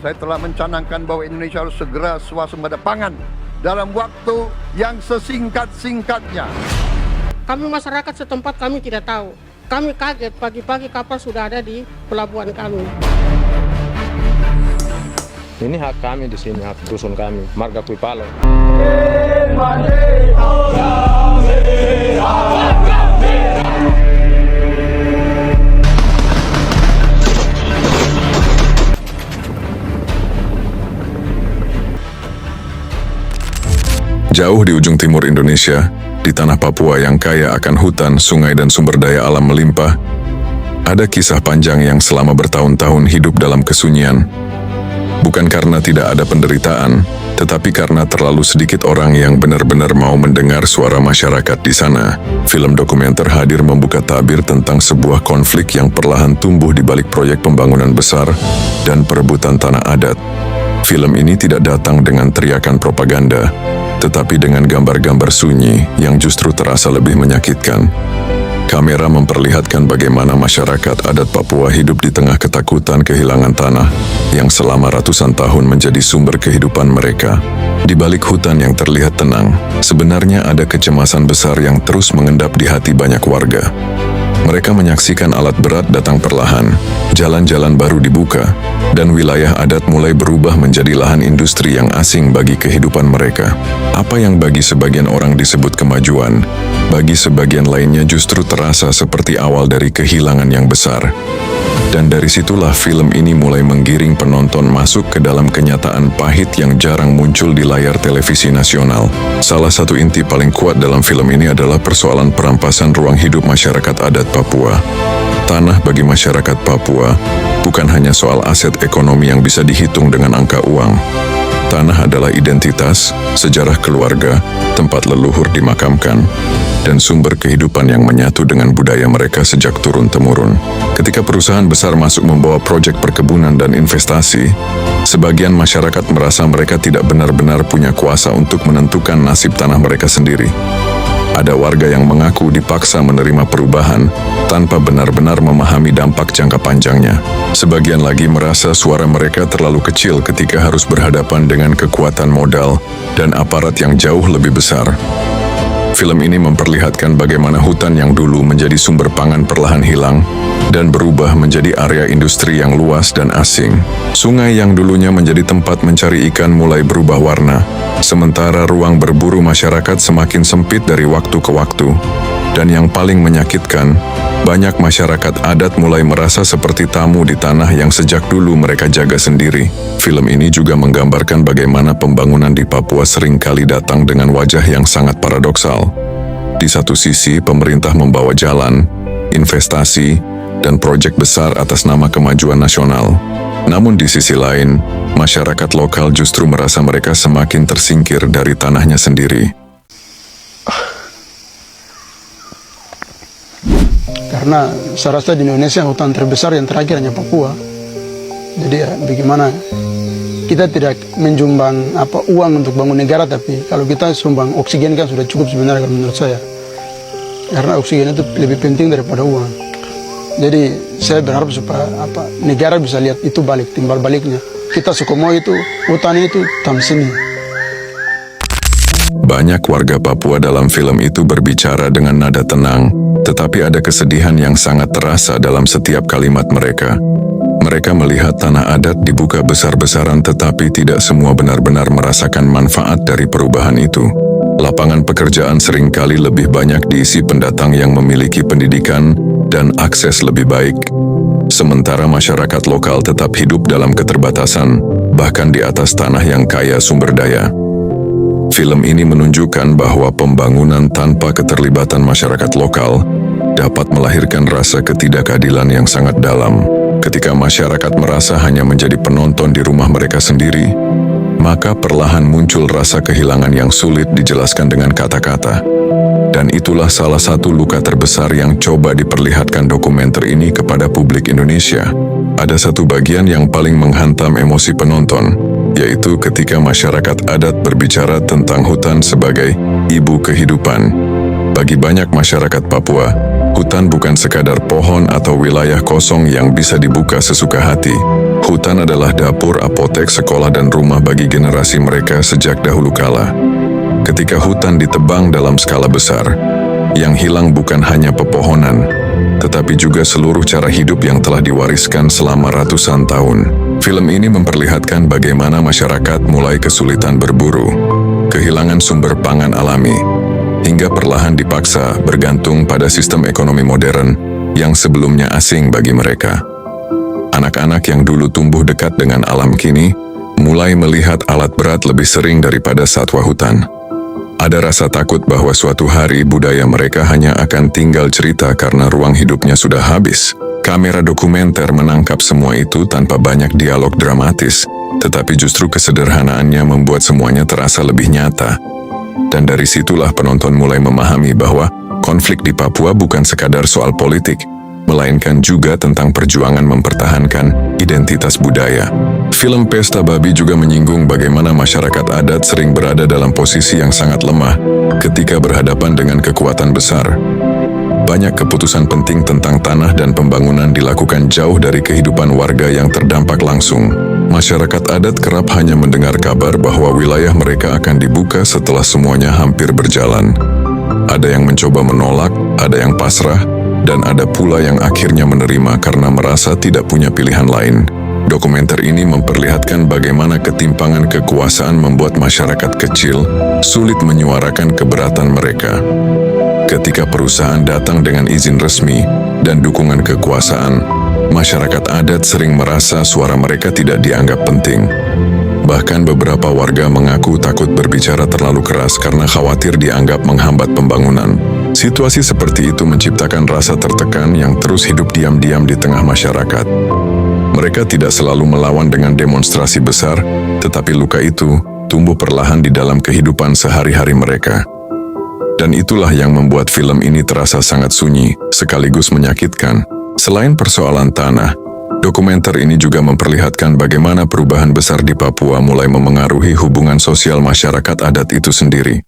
saya telah mencanangkan bahwa Indonesia harus segera swasembada pangan dalam waktu yang sesingkat-singkatnya. Kami masyarakat setempat kami tidak tahu. Kami kaget pagi-pagi kapal sudah ada di pelabuhan kami. Ini hak kami di sini, hak dusun kami, Marga Kuipalo. Jauh di ujung timur Indonesia, di tanah Papua yang kaya akan hutan, sungai, dan sumber daya alam melimpah, ada kisah panjang yang selama bertahun-tahun hidup dalam kesunyian. Bukan karena tidak ada penderitaan, tetapi karena terlalu sedikit orang yang benar-benar mau mendengar suara masyarakat di sana. Film dokumenter hadir membuka tabir tentang sebuah konflik yang perlahan tumbuh di balik proyek pembangunan besar dan perebutan tanah adat. Film ini tidak datang dengan teriakan propaganda, tetapi dengan gambar-gambar sunyi yang justru terasa lebih menyakitkan. Kamera memperlihatkan bagaimana masyarakat adat Papua hidup di tengah ketakutan kehilangan tanah yang selama ratusan tahun menjadi sumber kehidupan mereka. Di balik hutan yang terlihat tenang, sebenarnya ada kecemasan besar yang terus mengendap di hati banyak warga. Mereka menyaksikan alat berat datang perlahan, jalan-jalan baru dibuka, dan wilayah adat mulai berubah menjadi lahan industri yang asing bagi kehidupan mereka. Apa yang bagi sebagian orang disebut kemajuan, bagi sebagian lainnya justru terasa seperti awal dari kehilangan yang besar. Dan dari situlah film ini mulai menggiring penonton masuk ke dalam kenyataan pahit yang jarang muncul di layar televisi nasional. Salah satu inti paling kuat dalam film ini adalah persoalan perampasan ruang hidup masyarakat adat Papua. Tanah bagi masyarakat Papua bukan hanya soal aset ekonomi yang bisa dihitung dengan angka uang. Tanah adalah identitas, sejarah keluarga, tempat leluhur dimakamkan, dan sumber kehidupan yang menyatu dengan budaya mereka sejak turun-temurun. Ketika perusahaan besar masuk membawa proyek perkebunan dan investasi, sebagian masyarakat merasa mereka tidak benar-benar punya kuasa untuk menentukan nasib tanah mereka sendiri. Ada warga yang mengaku dipaksa menerima perubahan tanpa benar-benar memahami dampak jangka panjangnya. Sebagian lagi merasa suara mereka terlalu kecil ketika harus berhadapan dengan kekuatan modal dan aparat yang jauh lebih besar. Film ini memperlihatkan bagaimana hutan yang dulu menjadi sumber pangan perlahan hilang dan berubah menjadi area industri yang luas dan asing. Sungai yang dulunya menjadi tempat mencari ikan mulai berubah warna, sementara ruang berburu masyarakat semakin sempit dari waktu ke waktu. Dan yang paling menyakitkan, banyak masyarakat adat mulai merasa seperti tamu di tanah yang sejak dulu mereka jaga sendiri. Film ini juga menggambarkan bagaimana pembangunan di Papua seringkali datang dengan wajah yang sangat paradoksal. Di satu sisi, pemerintah membawa jalan, investasi, dan proyek besar atas nama kemajuan nasional. Namun di sisi lain, masyarakat lokal justru merasa mereka semakin tersingkir dari tanahnya sendiri. Karena saya rasa di Indonesia hutan terbesar yang terakhir hanya Papua. Jadi ya, bagaimana kita tidak menjumbang uang untuk bangun negara, tapi kalau kita sumbang oksigen kan sudah cukup sebenarnya kalau menurut saya. Karena oksigen itu lebih penting daripada uang. Jadi saya berharap supaya negara bisa lihat itu balik, timbal baliknya. Kita Sukomo itu, hutan itu tamsini. Banyak warga Papua dalam film itu berbicara dengan nada tenang, tetapi ada kesedihan yang sangat terasa dalam setiap kalimat mereka. Mereka melihat tanah adat dibuka besar-besaran, tetapi tidak semua benar-benar merasakan manfaat dari perubahan itu. Lapangan pekerjaan seringkali lebih banyak diisi pendatang yang memiliki pendidikan dan akses lebih baik. Sementara masyarakat lokal tetap hidup dalam keterbatasan, bahkan di atas tanah yang kaya sumber daya. Film ini menunjukkan bahwa pembangunan tanpa keterlibatan masyarakat lokal dapat melahirkan rasa ketidakadilan yang sangat dalam. Ketika masyarakat merasa hanya menjadi penonton di rumah mereka sendiri, maka perlahan muncul rasa kehilangan yang sulit dijelaskan dengan kata-kata. Dan itulah salah satu luka terbesar yang coba diperlihatkan dokumenter ini kepada publik Indonesia. Ada satu bagian yang paling menghantam emosi penonton, yaitu ketika masyarakat adat berbicara tentang hutan sebagai ibu kehidupan. Bagi banyak masyarakat Papua, hutan bukan sekadar pohon atau wilayah kosong yang bisa dibuka sesuka hati. Hutan adalah dapur, apotek, sekolah, dan rumah bagi generasi mereka sejak dahulu kala. Ketika hutan ditebang dalam skala besar, yang hilang bukan hanya pepohonan, tetapi juga seluruh cara hidup yang telah diwariskan selama ratusan tahun. Film ini memperlihatkan bagaimana masyarakat mulai kesulitan berburu, kehilangan sumber pangan alami, hingga perlahan dipaksa bergantung pada sistem ekonomi modern yang sebelumnya asing bagi mereka. Anak-anak yang dulu tumbuh dekat dengan alam kini mulai melihat alat berat lebih sering daripada satwa hutan. Ada rasa takut bahwa suatu hari budaya mereka hanya akan tinggal cerita karena ruang hidupnya sudah habis. Kamera dokumenter menangkap semua itu tanpa banyak dialog dramatis, tetapi justru kesederhanaannya membuat semuanya terasa lebih nyata. Dan dari situlah penonton mulai memahami bahwa konflik di Papua bukan sekadar soal politik, melainkan juga tentang perjuangan mempertahankan identitas budaya. Film Pesta Babi juga menyinggung bagaimana masyarakat adat sering berada dalam posisi yang sangat lemah ketika berhadapan dengan kekuatan besar. Banyak keputusan penting tentang tanah dan pembangunan dilakukan jauh dari kehidupan warga yang terdampak langsung. Masyarakat adat kerap hanya mendengar kabar bahwa wilayah mereka akan dibuka setelah semuanya hampir berjalan. Ada yang mencoba menolak, ada yang pasrah, dan ada pula yang akhirnya menerima karena merasa tidak punya pilihan lain. Dokumenter ini memperlihatkan bagaimana ketimpangan kekuasaan membuat masyarakat kecil sulit menyuarakan keberatan mereka. Ketika perusahaan datang dengan izin resmi dan dukungan kekuasaan, masyarakat adat sering merasa suara mereka tidak dianggap penting. Bahkan beberapa warga mengaku takut berbicara terlalu keras karena khawatir dianggap menghambat pembangunan. Situasi seperti itu menciptakan rasa tertekan yang terus hidup diam-diam di tengah masyarakat. Mereka tidak selalu melawan dengan demonstrasi besar, tetapi luka itu tumbuh perlahan di dalam kehidupan sehari-hari mereka. Dan itulah yang membuat film ini terasa sangat sunyi, sekaligus menyakitkan. Selain persoalan tanah, dokumenter ini juga memperlihatkan bagaimana perubahan besar di Papua mulai memengaruhi hubungan sosial masyarakat adat itu sendiri.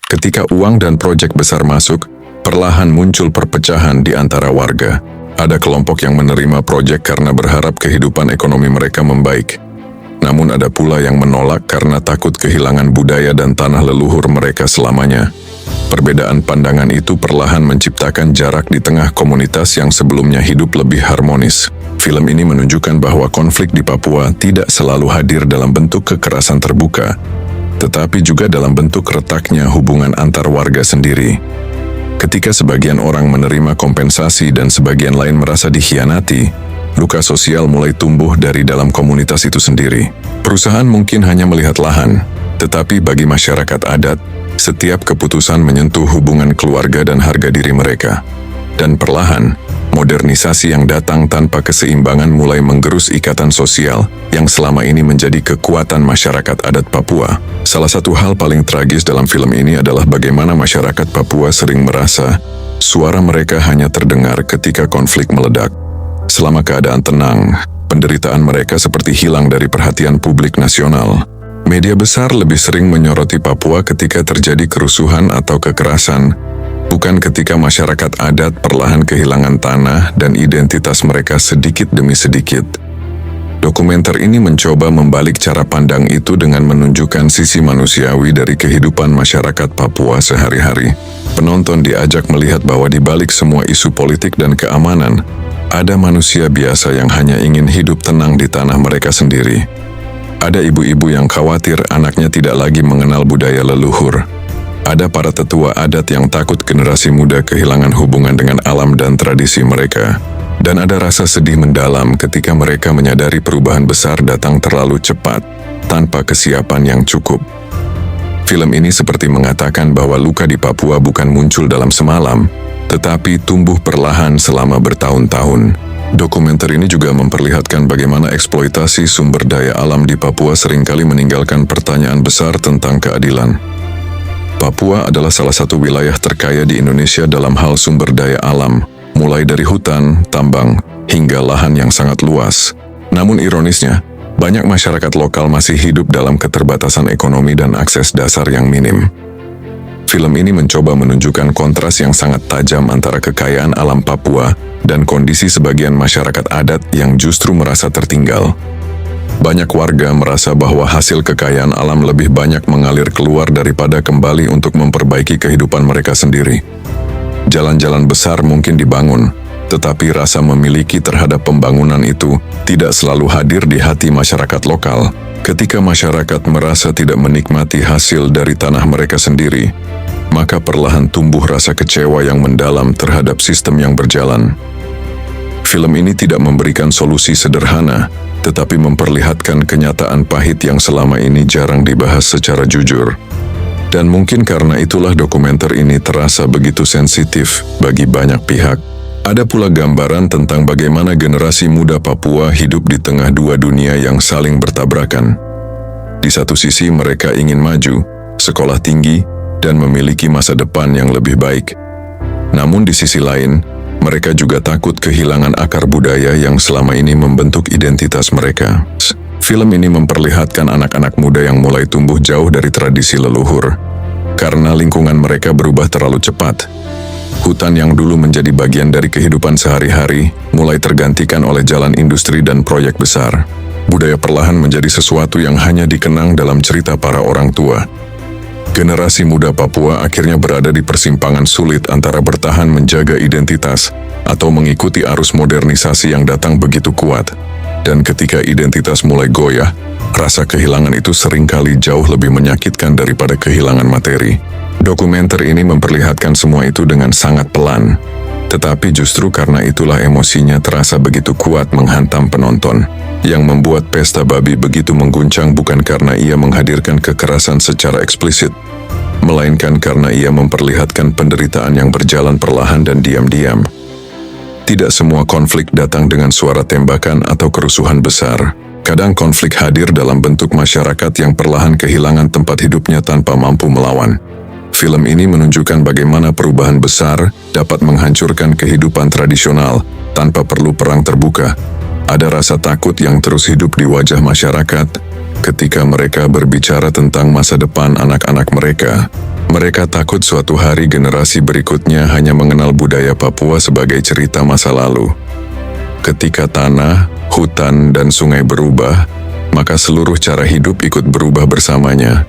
Ketika uang dan proyek besar masuk, perlahan muncul perpecahan di antara warga. Ada kelompok yang menerima proyek karena berharap kehidupan ekonomi mereka membaik. Namun ada pula yang menolak karena takut kehilangan budaya dan tanah leluhur mereka selamanya. Perbedaan pandangan itu perlahan menciptakan jarak di tengah komunitas yang sebelumnya hidup lebih harmonis. Film ini menunjukkan bahwa konflik di Papua tidak selalu hadir dalam bentuk kekerasan terbuka, tetapi juga dalam bentuk retaknya hubungan antar warga sendiri. Ketika sebagian orang menerima kompensasi dan sebagian lain merasa dikhianati, luka sosial mulai tumbuh dari dalam komunitas itu sendiri. Perusahaan mungkin hanya melihat lahan, tetapi bagi masyarakat adat, setiap keputusan menyentuh hubungan keluarga dan harga diri mereka. Dan perlahan, modernisasi yang datang tanpa keseimbangan mulai menggerus ikatan sosial yang selama ini menjadi kekuatan masyarakat adat Papua. Salah satu hal paling tragis dalam film ini adalah bagaimana masyarakat Papua sering merasa suara mereka hanya terdengar ketika konflik meledak. Selama keadaan tenang, penderitaan mereka seperti hilang dari perhatian publik nasional. Media besar lebih sering menyoroti Papua ketika terjadi kerusuhan atau kekerasan, bukan ketika masyarakat adat perlahan kehilangan tanah dan identitas mereka sedikit demi sedikit. Dokumenter ini mencoba membalik cara pandang itu dengan menunjukkan sisi manusiawi dari kehidupan masyarakat Papua sehari-hari. Penonton diajak melihat bahwa di balik semua isu politik dan keamanan, ada manusia biasa yang hanya ingin hidup tenang di tanah mereka sendiri. Ada ibu-ibu yang khawatir anaknya tidak lagi mengenal budaya leluhur. Ada para tetua adat yang takut generasi muda kehilangan hubungan dengan alam dan tradisi mereka. Dan ada rasa sedih mendalam ketika mereka menyadari perubahan besar datang terlalu cepat, tanpa kesiapan yang cukup. Film ini seperti mengatakan bahwa luka di Papua bukan muncul dalam semalam, tetapi tumbuh perlahan selama bertahun-tahun. Dokumenter ini juga memperlihatkan bagaimana eksploitasi sumber daya alam di Papua seringkali meninggalkan pertanyaan besar tentang keadilan. Papua adalah salah satu wilayah terkaya di Indonesia dalam hal sumber daya alam, mulai dari hutan, tambang, hingga lahan yang sangat luas. Namun ironisnya, banyak masyarakat lokal masih hidup dalam keterbatasan ekonomi dan akses dasar yang minim. Film ini mencoba menunjukkan kontras yang sangat tajam antara kekayaan alam Papua dan kondisi sebagian masyarakat adat yang justru merasa tertinggal. Banyak warga merasa bahwa hasil kekayaan alam lebih banyak mengalir keluar daripada kembali untuk memperbaiki kehidupan mereka sendiri. Jalan-jalan besar mungkin dibangun, tetapi rasa memiliki terhadap pembangunan itu tidak selalu hadir di hati masyarakat lokal. Ketika masyarakat merasa tidak menikmati hasil dari tanah mereka sendiri, maka perlahan tumbuh rasa kecewa yang mendalam terhadap sistem yang berjalan. Film ini tidak memberikan solusi sederhana, tetapi memperlihatkan kenyataan pahit yang selama ini jarang dibahas secara jujur. Dan mungkin karena itulah dokumenter ini terasa begitu sensitif bagi banyak pihak. Ada pula gambaran tentang bagaimana generasi muda Papua hidup di tengah dua dunia yang saling bertabrakan. Di satu sisi mereka ingin maju, sekolah tinggi, dan memiliki masa depan yang lebih baik. Namun di sisi lain, mereka juga takut kehilangan akar budaya yang selama ini membentuk identitas mereka. Film ini memperlihatkan anak-anak muda yang mulai tumbuh jauh dari tradisi leluhur, karena lingkungan mereka berubah terlalu cepat. Hutan yang dulu menjadi bagian dari kehidupan sehari-hari mulai tergantikan oleh jalan industri dan proyek besar. Budaya perlahan menjadi sesuatu yang hanya dikenang dalam cerita para orang tua. Generasi muda Papua akhirnya berada di persimpangan sulit antara bertahan menjaga identitas atau mengikuti arus modernisasi yang datang begitu kuat. Dan ketika identitas mulai goyah, rasa kehilangan itu seringkali jauh lebih menyakitkan daripada kehilangan materi. Dokumenter ini memperlihatkan semua itu dengan sangat pelan, tetapi justru karena itulah emosinya terasa begitu kuat menghantam penonton. Yang membuat Pesta Babi begitu mengguncang bukan karena ia menghadirkan kekerasan secara eksplisit, melainkan karena ia memperlihatkan penderitaan yang berjalan perlahan dan diam-diam. Tidak semua konflik datang dengan suara tembakan atau kerusuhan besar. Kadang konflik hadir dalam bentuk masyarakat yang perlahan kehilangan tempat hidupnya tanpa mampu melawan. Film ini menunjukkan bagaimana perubahan besar dapat menghancurkan kehidupan tradisional tanpa perlu perang terbuka. Ada rasa takut yang terus hidup di wajah masyarakat ketika mereka berbicara tentang masa depan anak-anak mereka. Mereka takut suatu hari generasi berikutnya hanya mengenal budaya Papua sebagai cerita masa lalu. Ketika tanah, hutan, dan sungai berubah, maka seluruh cara hidup ikut berubah bersamanya.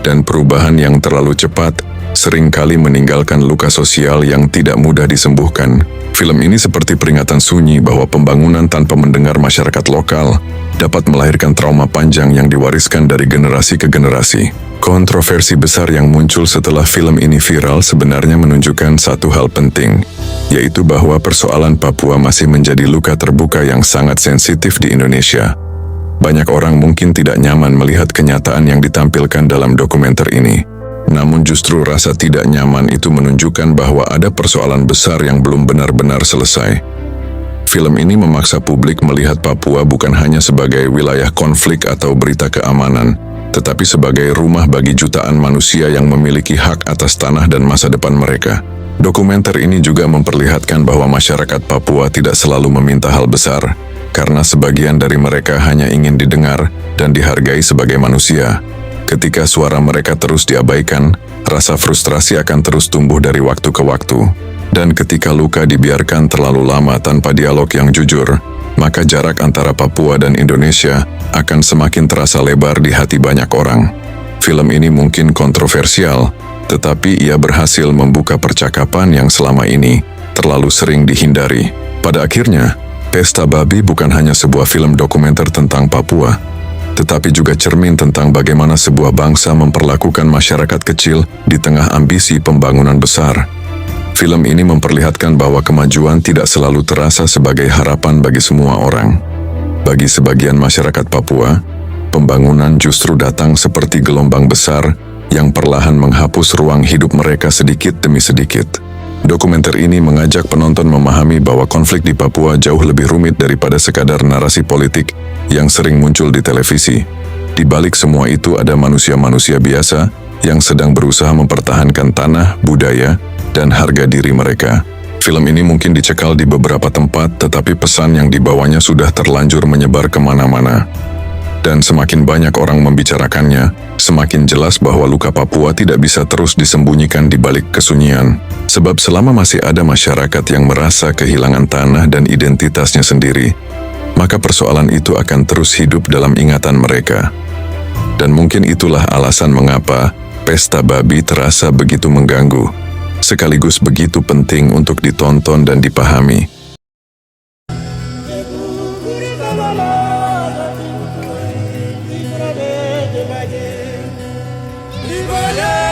Dan perubahan yang terlalu cepat seringkali meninggalkan luka sosial yang tidak mudah disembuhkan. Film ini seperti peringatan sunyi bahwa pembangunan tanpa mendengar masyarakat lokal dapat melahirkan trauma panjang yang diwariskan dari generasi ke generasi. Kontroversi besar yang muncul setelah film ini viral sebenarnya menunjukkan satu hal penting, yaitu bahwa persoalan Papua masih menjadi luka terbuka yang sangat sensitif di Indonesia. Banyak orang mungkin tidak nyaman melihat kenyataan yang ditampilkan dalam dokumenter ini. Namun justru rasa tidak nyaman itu menunjukkan bahwa ada persoalan besar yang belum benar-benar selesai. Film ini memaksa publik melihat Papua bukan hanya sebagai wilayah konflik atau berita keamanan, tetapi sebagai rumah bagi jutaan manusia yang memiliki hak atas tanah dan masa depan mereka. Dokumenter ini juga memperlihatkan bahwa masyarakat Papua tidak selalu meminta hal besar, karena sebagian dari mereka hanya ingin didengar dan dihargai sebagai manusia. Ketika suara mereka terus diabaikan, rasa frustrasi akan terus tumbuh dari waktu ke waktu. Dan ketika luka dibiarkan terlalu lama tanpa dialog yang jujur, maka jarak antara Papua dan Indonesia akan semakin terasa lebar di hati banyak orang. Film ini mungkin kontroversial, tetapi ia berhasil membuka percakapan yang selama ini terlalu sering dihindari. Pada akhirnya, Pesta Babi bukan hanya sebuah film dokumenter tentang Papua, tetapi juga cermin tentang bagaimana sebuah bangsa memperlakukan masyarakat kecil di tengah ambisi pembangunan besar. Film ini memperlihatkan bahwa kemajuan tidak selalu terasa sebagai harapan bagi semua orang. Bagi sebagian masyarakat Papua, pembangunan justru datang seperti gelombang besar yang perlahan menghapus ruang hidup mereka sedikit demi sedikit. Dokumenter ini mengajak penonton memahami bahwa konflik di Papua jauh lebih rumit daripada sekadar narasi politik yang sering muncul di televisi. Di balik semua itu ada manusia-manusia biasa yang sedang berusaha mempertahankan tanah, budaya, dan harga diri mereka. Film ini mungkin dicekal di beberapa tempat, tetapi pesan yang dibawanya sudah terlanjur menyebar kemana-mana. Dan semakin banyak orang membicarakannya, semakin jelas bahwa luka Papua tidak bisa terus disembunyikan di balik kesunyian. Sebab selama masih ada masyarakat yang merasa kehilangan tanah dan identitasnya sendiri, maka persoalan itu akan terus hidup dalam ingatan mereka. Dan mungkin itulah alasan mengapa pesta babi terasa begitu mengganggu, sekaligus begitu penting untuk ditonton dan dipahami. Viva